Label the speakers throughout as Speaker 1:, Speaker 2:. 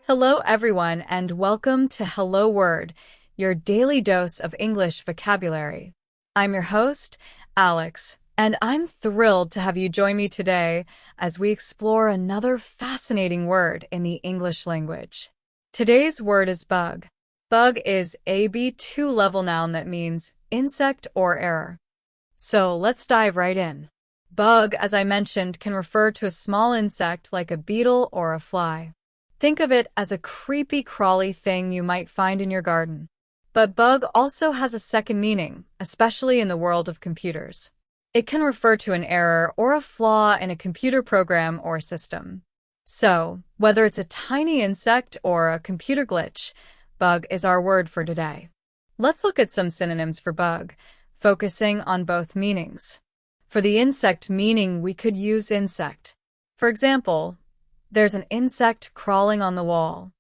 Speaker 1: Hello, everyone, and welcome to Hello Word, your daily dose of English vocabulary. I'm your host, Alex, and I'm thrilled to have you join me today as we explore another fascinating word in the English language. Today's word is bug. Bug is a B2 level noun that means insect or error. So let's dive right in. Bug, as I mentioned, can refer to a small insect like a beetle or a fly. Think of it as a creepy, crawly thing you might find in your garden. But bug also has a second meaning, especially in the world of computers. It can refer to an error or a flaw in a computer program or system. So, whether it's a tiny insect or a computer glitch, bug is our word for today. Let's look at some synonyms for bug, focusing on both meanings. For the insect meaning, we could use insect. For example, there's an insect crawling on the wall.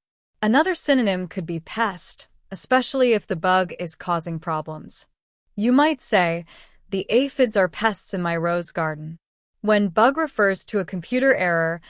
Speaker 1: Another synonym could be pest, especially if the bug is causing problems. You might say, the aphids are pests in my rose garden. When bug refers to a computer error,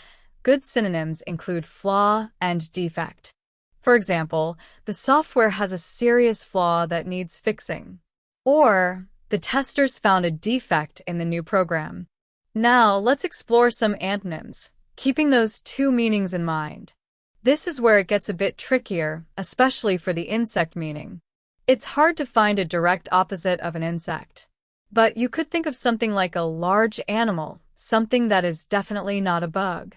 Speaker 1: good synonyms include flaw and defect. For example, the software has a serious flaw that needs fixing. Or, the testers found a defect in the new program. Now, let's explore some antonyms, keeping those two meanings in mind. This is where it gets a bit trickier, especially for the insect meaning. It's hard to find a direct opposite of an insect. But you could think of something like a large animal, something that is definitely not a bug.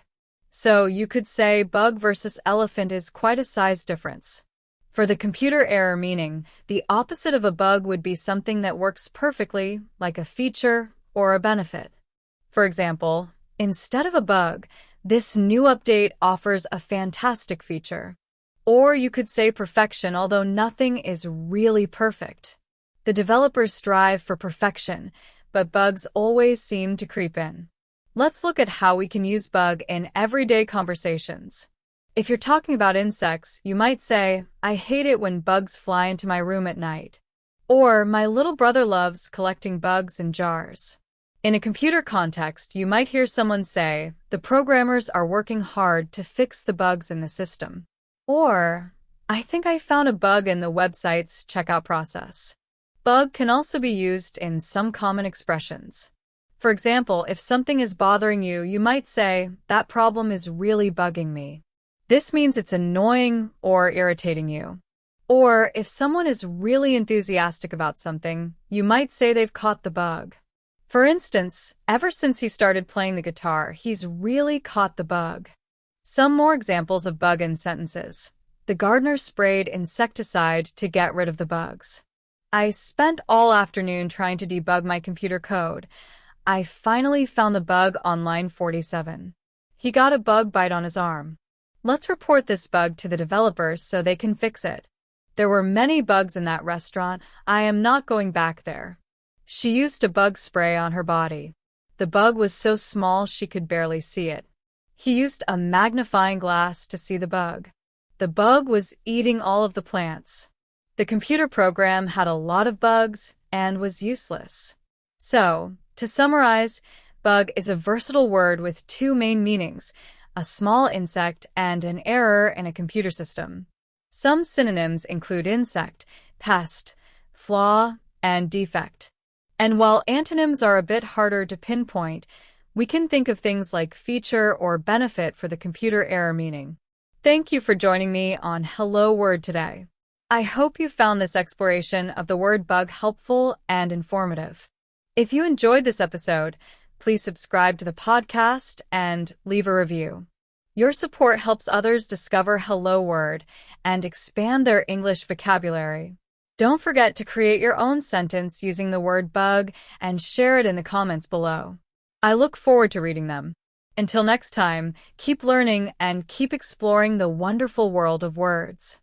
Speaker 1: So you could say bug versus elephant is quite a size difference. For the computer error meaning, the opposite of a bug would be something that works perfectly, like a feature or a benefit. For example, instead of a bug, this new update offers a fantastic feature. Or you could say perfection, although nothing is really perfect. The developers strive for perfection, but bugs always seem to creep in. Let's look at how we can use bug in everyday conversations. If you're talking about insects, you might say, I hate it when bugs fly into my room at night. Or, my little brother loves collecting bugs in jars. In a computer context, you might hear someone say, the programmers are working hard to fix the bugs in the system. Or, I think I found a bug in the website's checkout process. Bug can also be used in some common expressions. For example, if something is bothering you, you might say, that problem is really bugging me. This means it's annoying or irritating you. Or, if someone is really enthusiastic about something, you might say they've caught the bug. For instance, ever since he started playing the guitar, he's really caught the bug. Some more examples of bug in sentences. The gardener sprayed insecticide to get rid of the bugs. I spent all afternoon trying to debug my computer code. I finally found the bug on line 47. He got a bug bite on his arm. Let's report this bug to the developers so they can fix it. There were many bugs in that restaurant. I am not going back there. She used a bug spray on her body. The bug was so small she could barely see it. He used a magnifying glass to see the bug. The bug was eating all of the plants. The computer program had a lot of bugs and was useless. So, to summarize, bug is a versatile word with two main meanings, a small insect and an error in a computer system. Some synonyms include insect, pest, flaw, and defect. And while antonyms are a bit harder to pinpoint, we can think of things like feature or benefit for the computer error meaning. Thank you for joining me on Hello Word today. I hope you found this exploration of the word bug helpful and informative. If you enjoyed this episode, please subscribe to the podcast and leave a review. Your support helps others discover Hello Word and expand their English vocabulary. Don't forget to create your own sentence using the word bug and share it in the comments below. I look forward to reading them. Until next time, keep learning and keep exploring the wonderful world of words.